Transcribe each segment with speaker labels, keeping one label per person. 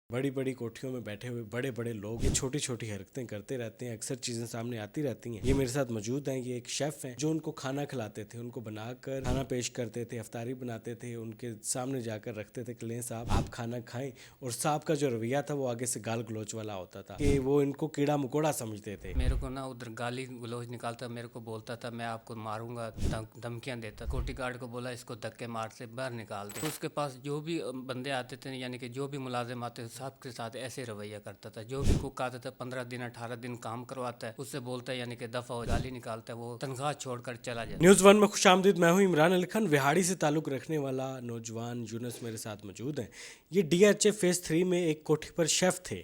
Speaker 1: बड़ी बड़ी कोठियों में बैठे हुए बड़े बड़े लोग ये छोटी छोटी हरकतें करते रहते हैं, अक्सर चीज़ें सामने आती रहती हैं। ये मेरे साथ मौजूद हैं, ये एक शेफ़ हैं जो उनको खाना खिलाते थे, उनको बनाकर खाना पेश करते थे, अफ्तारी बनाते थे, उनके सामने जाकर रखते थे कि लें साहब आप खाना खाएं। और साहब का जो रवैया था वो आगे से गाल गलोच वाला होता था कि वो इनको कीड़ा मकोड़ा समझते थे।
Speaker 2: मेरे को ना उधर गाली गलौज निकालता, मेरे को बोलता था मैं आपको मारूंगा, धमकियां देता। सिक्योरिटी गार्ड को बोला इसको धक्के मार से बाहर निकाल दे। उसके पास जो भी बंदे आते थे यानी कि जो भी मुलाजिम आते थे सब के साथ ऐसे रवैया करता था। जो भी कुक आता था 15 दिन 18 दिन काम करवाता है, उससे बोलता है यानी कि दफा हो, गाली निकालता है, वो तनख्वाह छोड़कर चला जाता है।
Speaker 1: न्यूज़ वन में खुशामदीद, मैं हूं इमरान अली खान। विहाड़ी से ताल्लुक़ रखने वाला नौजवान यूनुस मेरे साथ मौजूद हैं। ये DHA फेज़ 3 में एक कोठी पर शेफ़ थे।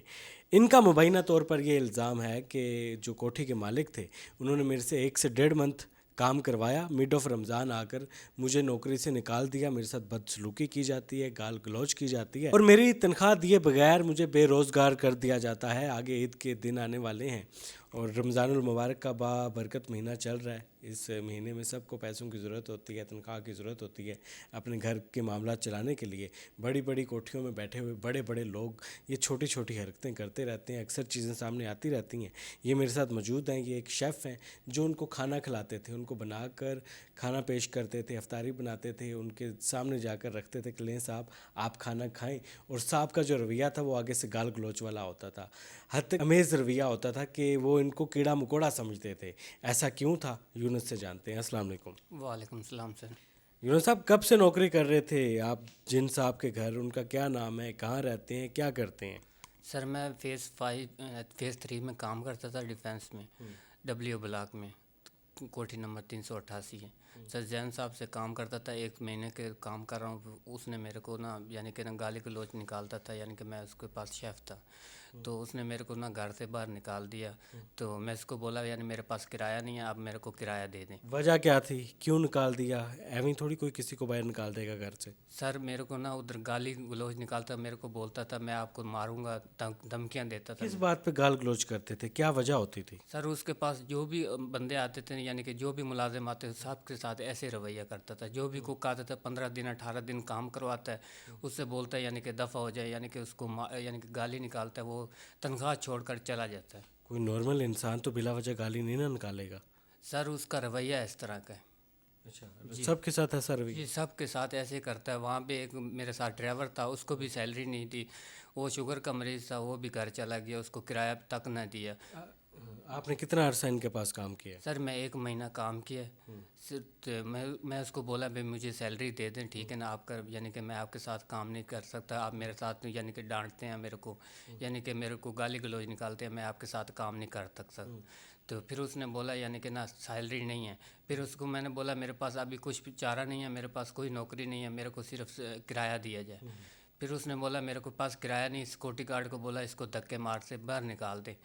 Speaker 1: इनका मुबैना तौर पर यह इल्ज़ाम है कि जो कोठी के मालिक थे उन्होंने मेरे से 1 से 1.5 मंथ काम करवाया, मिड ऑफ रमज़ान आकर मुझे नौकरी से निकाल दिया, मेरे साथ बदसलूकी की जाती है, गाल गलौज की जाती है और मेरी तनख्वाह दिए बगैर मुझे बेरोज़गार कर दिया जाता है। आगे ईद के दिन आने वाले हैं और रमज़ानुल मुबारक का बाबरकत महीना चल रहा है। इस महीने में सबको पैसों की ज़रूरत होती है, तनख्वाह की ज़रूरत होती है अपने घर के मामला चलाने के लिए। बड़ी बड़ी कोठियों में बैठे हुए बड़े बड़े लोग ये छोटी छोटी हरकतें करते रहते हैं, अक्सर चीज़ें सामने आती रहती हैं। ये मेरे साथ मौजूद हैं, ये एक शेफ़ हैं जो उनको खाना खिलाते थे, उनको बनाकर खाना पेश करते थे, अफ्तारी बनाते थे, उनके सामने जाकर रखते थे कि लें साहब आप खाना खाएं। और साहब का जो रवैया था वो आगे से गाल गलोच वाला होता था, हद तक अमेज़ रवैया होता था कि वो इनको कीड़ा मकोड़ा समझते थे। ऐसा क्यों था, यूनुस से जानते हैं। अस्सलाम वालेकुम।
Speaker 2: वालेकुम सलाम सर।
Speaker 1: यूनुस साहब कब से नौकरी कर रहे थे आप? जिन साहब के घर, उनका क्या नाम है, कहाँ रहते हैं, क्या करते हैं?
Speaker 2: सर मैं फेज़ 3 में काम करता था, डिफेंस में, W ब्लॉक में, कोठी नंबर 388 है। सर जैन साहब से काम करता था, 1 महीने के काम कर रहा हूँ। उसने मेरे को ना यानी कि ना गाली गलौज निकालता था, यानी कि मैं उसके पास शेफ़ था, तो उसने मेरे को ना घर से बाहर निकाल दिया। तो मैं इसको बोला यानी मेरे पास किराया नहीं है, आप मेरे को किराया दे दें।
Speaker 1: वजह क्या थी, क्यों निकाल दिया? एवं थोड़ी कोई किसी को बाहर निकाल देगा घर से।
Speaker 2: सर मेरे को ना उधर गाली गलौज निकालता, मेरे को बोलता था मैं आपको मारूंगा, धमकियां देता था।
Speaker 1: किस बात पे गाल गलौज करते थे, क्या वजह होती थी?
Speaker 2: सर उसके पास जो भी बंदे आते थे यानी कि जो भी मुलाजिम आते थे सब के साथ ऐसे रवैया करता था। जो भी कुक आता था 15 दिन 18 दिन काम करवाता है, उससे बोलता है यानी कि दफ़ा हो जाए, यानी कि उसको यानी कि गाली निकालता है, वो तनख्वाह छोड़कर चला जाता है।
Speaker 1: कोई नॉर्मल इंसान तो बिला वजह गाली नहीं ना निकालेगा।
Speaker 2: सर उसका रवैया इस तरह का है।
Speaker 1: अच्छा, सबके साथ ऐसा रवैया?
Speaker 2: ये सब के साथ ऐसे करता है। वहाँ पे एक मेरे साथ ड्राइवर था, उसको भी सैलरी नहीं थी, वो शुगर का मरीज़ था, वो भी घर चला गया, उसको किराया तक न दिया।
Speaker 1: आपने कितना अरसा इनके पास काम किया?
Speaker 2: सर मैं 1 महीना काम किया। तो मैं उसको बोला भाई मुझे सैलरी दे दें, ठीक है ना, आप कर यानी कि मैं आपके साथ काम नहीं कर सकता, आप मेरे साथ यानी कि डांटते हैं मेरे को, यानी कि मेरे को गाली गलौज निकालते हैं, मैं आपके साथ काम नहीं कर सकता। तो फिर उसने बोला यानी कि ना सैलरी नहीं है। फिर उसको मैंने बोला मेरे पास अभी कुछ भी चारा नहीं है, मेरे पास कोई नौकरी नहीं है, मेरे को सिर्फ किराया दिया जाए। फिर उसने बोला मेरे को पास किराया नहीं, सिक्योरिटी गार्ड को बोला इसको धक्के मार से बाहर निकाल दे।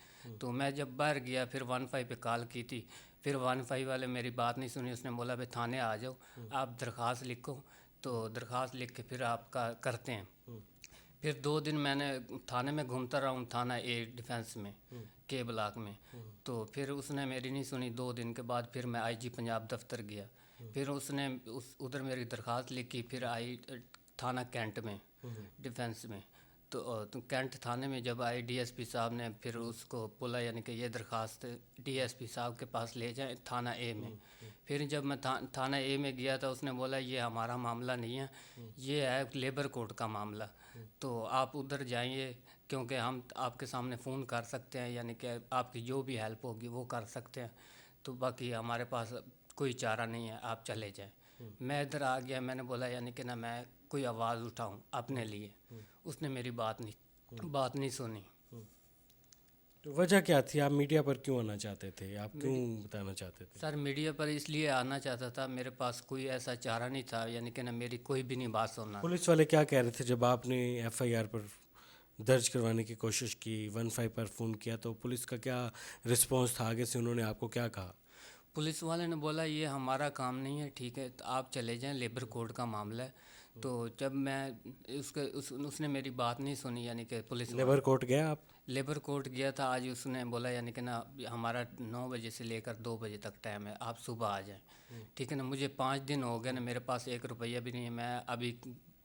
Speaker 2: तो मैं जब बाहर गया फिर 15 पे कॉल की थी, फिर 15 वाले मेरी बात नहीं सुनी। उसने बोला भाई थाने आ जाओ, आप दरख्वास्त लिखो। तो दरख्वास्त लिख के फिर आपका करते हैं। फिर 2 दिन मैंने थाने में घूमता रहा हूँ, थाना A डिफेंस में, K ब्लॉक में। तो फिर उसने मेरी नहीं सुनी। 2 दिन के बाद फिर मैं IG पंजाब दफ्तर गया, फिर उसने उधर मेरी दरख्वास्त लिखी। फिर आई थाना कैंट में, डिफेंस में। तो कैंट थाने में जब आई, DSP साहब ने फिर उसको बोला यानी कि ये दरख्वास्त DSP साहब के पास ले जाएं थाना A में। फिर जब मैं थाना A में गया था, उसने बोला ये हमारा मामला नहीं है, ये है लेबर कोर्ट का मामला, तो आप उधर जाइए, क्योंकि हम आपके सामने फ़ोन कर सकते हैं, यानी कि आपकी जो भी हेल्प होगी वो कर सकते हैं, तो बाकी हमारे पास कोई चारा नहीं है, आप चले जाएं। मैं इधर आ गया, मैंने बोला यानी कि ना मैं कोई आवाज़ उठाऊं अपने लिए। उसने मेरी बात नहीं सुनी।
Speaker 1: तो वजह क्या थी, आप मीडिया पर क्यों आना चाहते थे, आप क्यों बताना चाहते थे?
Speaker 2: सर मीडिया पर इसलिए आना चाहता था, मेरे पास कोई ऐसा चारा नहीं था, यानी कि ना मेरी कोई भी नहीं बात सुनना।
Speaker 1: पुलिस वाले क्या कह रहे थे जब आपने FIR पर दर्ज करवाने की कोशिश की, 15 पर फ़ोन किया, तो पुलिस का क्या रिस्पांस था? आगे से उन्होंने आपको क्या कहा?
Speaker 2: पुलिस वाले ने बोला ये हमारा काम नहीं है, ठीक है, तो आप चले जाएं, लेबर कोड का मामला है। तो जब मैं उसने मेरी बात नहीं सुनी, यानी कि पुलिस
Speaker 1: लेबर कोर्ट गया आप?
Speaker 2: लेबर कोर्ट गया था आज। उसने बोला यानी कि ना हमारा 9 बजे से लेकर 2 बजे तक टाइम है, आप सुबह आ जाएं, ठीक है ना। मुझे 5 दिन हो गए ना, मेरे पास 1 रुपया भी नहीं है। मैं अभी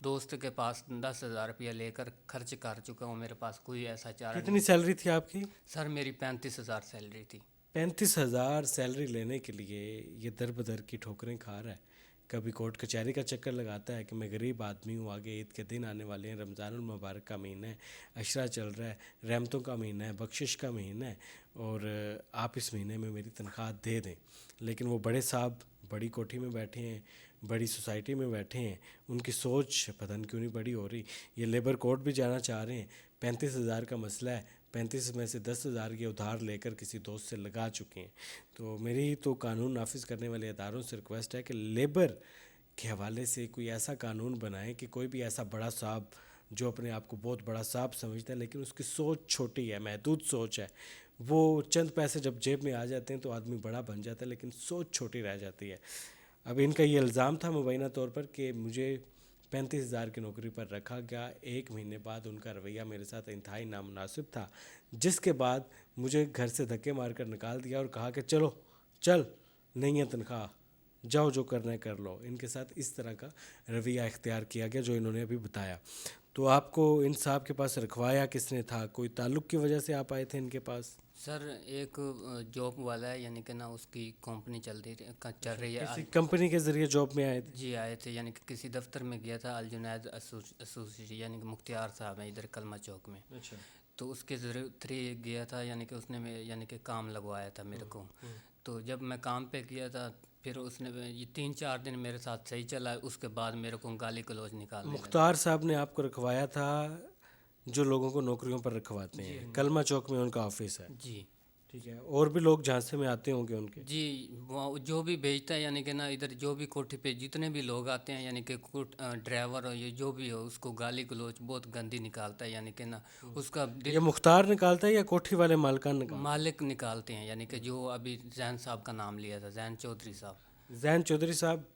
Speaker 2: दोस्त के पास 10,000 रुपया लेकर खर्च कर चुका हूँ, मेरे पास कोई ऐसा चारा
Speaker 1: कितनी सैलरी थी आपकी?
Speaker 2: नहीं। सर मेरी 35,000 सैलरी थी।
Speaker 1: 35,000 सैलरी लेने के लिए ये दर बदर की ठोकरें खा रहा है। कभी कोर्ट कचहरी का चक्कर लगाता है कि मैं गरीब आदमी हूँ, आगे ईद के दिन आने वाले हैं, रमज़ानुल मुबारक का महीना है, अशरा चल रहा है, रहमतों का महीना है, बख्शिश का महीना है, और आप इस महीने में मेरी तनख्वाह दे दें। लेकिन वो बड़े साहब बड़ी कोठी में बैठे हैं, बड़ी सोसाइटी में बैठे हैं, उनकी सोच पता नहीं क्यों नहीं बड़ी हो रही। ये लेबर कोर्ट भी जाना चाह रहे हैं। 35,000 का मसला है, 35 में से 10,000 के उधार लेकर किसी दोस्त से लगा चुके हैं। तो मेरी तो कानून नाफिज करने वाले अदारों से रिक्वेस्ट है कि लेबर के हवाले से कोई ऐसा कानून बनाए कि कोई भी ऐसा बड़ा साहब जो अपने आप को बहुत बड़ा साहब समझता है लेकिन उसकी सोच छोटी है, महदूद सोच है, वो चंद पैसे जब जेब में आ जाते हैं तो आदमी बड़ा बन जाता है लेकिन सोच छोटी रह जाती है। अब इनका ये इल्ज़ाम था मुबैना तौर पर कि मुझे 35,000 की नौकरी पर रखा गया। 1 महीने बाद उनका रवैया मेरे साथ इंतहाई नामुनासिब था, जिसके बाद मुझे घर से धक्के मारकर निकाल दिया और कहा कि चलो चल, नहीं है तनख्वाह, जाओ जो करना है कर लो। इनके साथ इस तरह का रवैया इख्तियार किया गया जो इन्होंने अभी बताया। तो आपको इन साहब के पास रखवाया किसने था? कोई ताल्लुक़ की वजह से आप आए थे इनके पास?
Speaker 2: सर एक जॉब वाला है, यानी कि ना उसकी कंपनी चल रही है।
Speaker 1: किसी कंपनी के ज़रिए जॉब में आए थे?
Speaker 2: जी आए थे, यानी कि किसी दफ्तर में गया था, अल जुनैद एसोसिएशन, यानी कि मुख्तियार साहब हैं इधर कलमा चौक में।
Speaker 1: अच्छा।
Speaker 2: तो उसके थ्री गया था, यानी कि उसने यानी कि काम लगवाया था मेरे को। तो जब मैं काम पे किया था, फिर उसने ये 3-4 दिन मेरे साथ सही चला, उसके बाद मेरे को गाली गलौज निकालने लगा।
Speaker 1: मुख्तार साहब ने आपको रखवाया था जो लोगों को नौकरियों पर रखवाते हैं, कलमा चौक में उनका ऑफिस है?
Speaker 2: जी
Speaker 1: ठीक है। और भी लोग झांसे में आते होंगे उनके?
Speaker 2: जी, वो जो भी भेजता है, यानी कि ना इधर जो भी कोठी पे जितने भी लोग आते हैं, यानी कि ड्राइवर हो ये जो भी हो, उसको गाली गलौज बहुत गंदी निकालता है, यानी कि ना उसका
Speaker 1: ये मुख्तार निकालता है या कोठी वाले मालकान निकालते
Speaker 2: मालिक निकालते हैं। यानी कि जो अभी जैन साहब का नाम लिया था, जैन चौधरी साहब।
Speaker 1: हैं? जैन चौधरी साहब,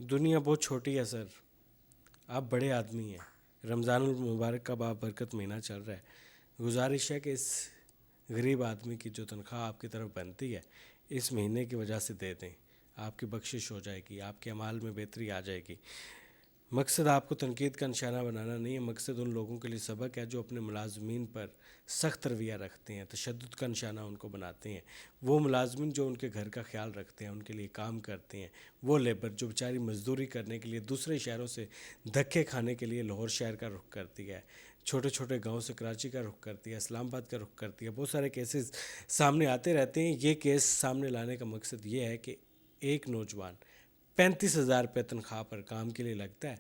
Speaker 1: दुनिया बहुत छोटी है सर, आप बड़े आदमी हैं, रमज़ानुल मुबारक का बाबरकत महीना चल रहा है। गुजारिश है कि इस गरीब आदमी की जो तनख्वाह आपकी तरफ बनती है इस महीने की वजह से दे दें, आपकी बख्शिश हो जाएगी, आपके अमाल में बेहतरी आ जाएगी। मकसद आपको तनकीद का निशाना बनाना नहीं है, मकसद उन लोगों के लिए सबक है जो अपने मुलाजमीन पर सख्त रवैया रखते हैं, तशद्दुद का निशाना उनको बनाते हैं। वो मुलाजमीन जो उनके घर का ख्याल रखते हैं, उनके लिए काम करते हैं, वो लेबर जो बेचारी मजदूरी करने के लिए दूसरे शहरों से धक्के खाने के लिए लाहौर शहर का रुख करती है, छोटे छोटे गांव से कराची का रुख करती है, इस्लामाबाद का रुख करती है। बहुत सारे केसेस सामने आते रहते हैं। ये केस सामने लाने का मकसद ये है कि एक नौजवान 35,000 रुपये तनख्वाह पर काम के लिए लगता है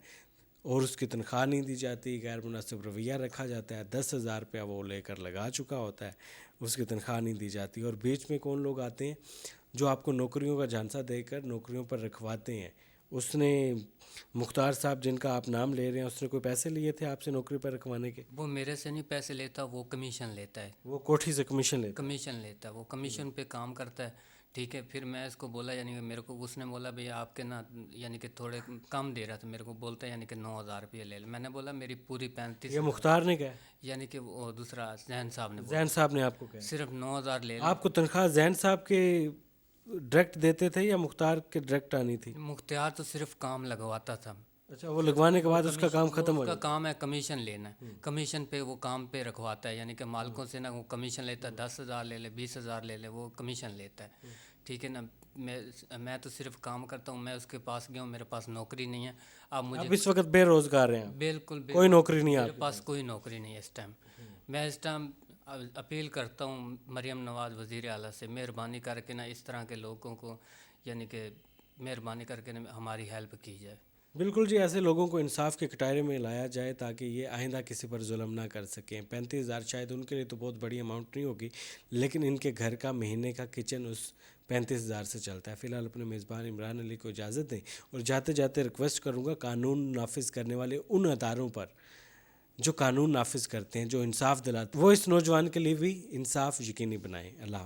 Speaker 1: और उसकी तनख्वाह नहीं दी जाती, गैर मुनासिब रवैया रखा जाता है, 10,000 रुपया वो लेकर लगा चुका होता है, उसकी तनख्वाह नहीं दी जाती। और बीच में कौन लोग आते हैं जो आपको नौकरियों का झांसा देकर नौकरियों पर रखवाते हैं। उसने मुख्तार साहब जिनका आप नाम ले रहे हैं, उसने कोई पैसे लिए थे आपसे नौकरी पर रखवाने के?
Speaker 2: वो मेरे से नहीं पैसे लेता, वो कमीशन लेता है।
Speaker 1: वो कोठी से कमीशन लेता
Speaker 2: कमीशन लेता है, वो कमीशन पे काम करता है। ठीक है, फिर मैं इसको बोला, यानी कि मेरे को उसने बोला भैया आपके ना, यानी कि थोड़े कम दे रहा था मेरे को, बोलता है यानी कि 9,000 रुपये ले ले। मैंने बोला मेरी पूरी 35,
Speaker 1: ये मुख्तार ने कहा?
Speaker 2: यानी कि वो दूसरा जैन साहब ने बोला
Speaker 1: जैन साहब ने आपको कहा?
Speaker 2: सिर्फ 9,000 ले ले।
Speaker 1: आपको तनख्वाह जैन साहब के डायरेक्ट देते थे या मुख्तार के डायरेक्ट आनी थी?
Speaker 2: मुख्तियार तो सिर्फ काम लगवाता था।
Speaker 1: अच्छा, वो लगवाने के बाद उसका काम खत्म हो
Speaker 2: उसका
Speaker 1: गया?
Speaker 2: काम है कमीशन लेना, कमीशन पे वो काम पे रखवाता है, यानी कि मालिकों से ना वो कमीशन लेता है, 10,000 ले ले, 20,000 ले ले, वो कमीशन लेता है। ठीक है ना, मैं तो सिर्फ काम करता हूँ। मैं उसके पास गया हूँ, मेरे पास नौकरी नहीं है। अब मुझे
Speaker 1: आप इस वक्त बेरोजगार हैं?
Speaker 2: बिल्कुल
Speaker 1: कोई नौकरी नहीं है
Speaker 2: मेरे पास कोई नौकरी नहीं है इस टाइम। मैं इस टाइम अपील करता हूँ मरियम नवाज़ वज़ीर आला से, मेहरबानी करके ना इस तरह के लोगों को, यानी कि मेहरबानी करके ना हमारी हेल्प की जाए।
Speaker 1: बिल्कुल जी, ऐसे लोगों को इंसाफ के कटारे में लाया जाए ताकि ये आइंदा किसी पर जुल्म ना कर सकें। 35,000 शायद उनके लिए तो बहुत बड़ी अमाउंट नहीं होगी, लेकिन इनके घर का महीने का किचन उस 35,000 से चलता है। फ़िलहाल अपने मेज़बान इमरान अली को इजाज़त दें और जाते जाते रिक्वेस्ट करूँगा कानून नाफिज करने वाले उन अदारों पर जो कानून नाफिज करते हैं, जो इंसाफ दिलाते, वो इस नौजवान के लिए भी इंसाफ यकीनी बनाएं। अल्लाह हाफ़िज़।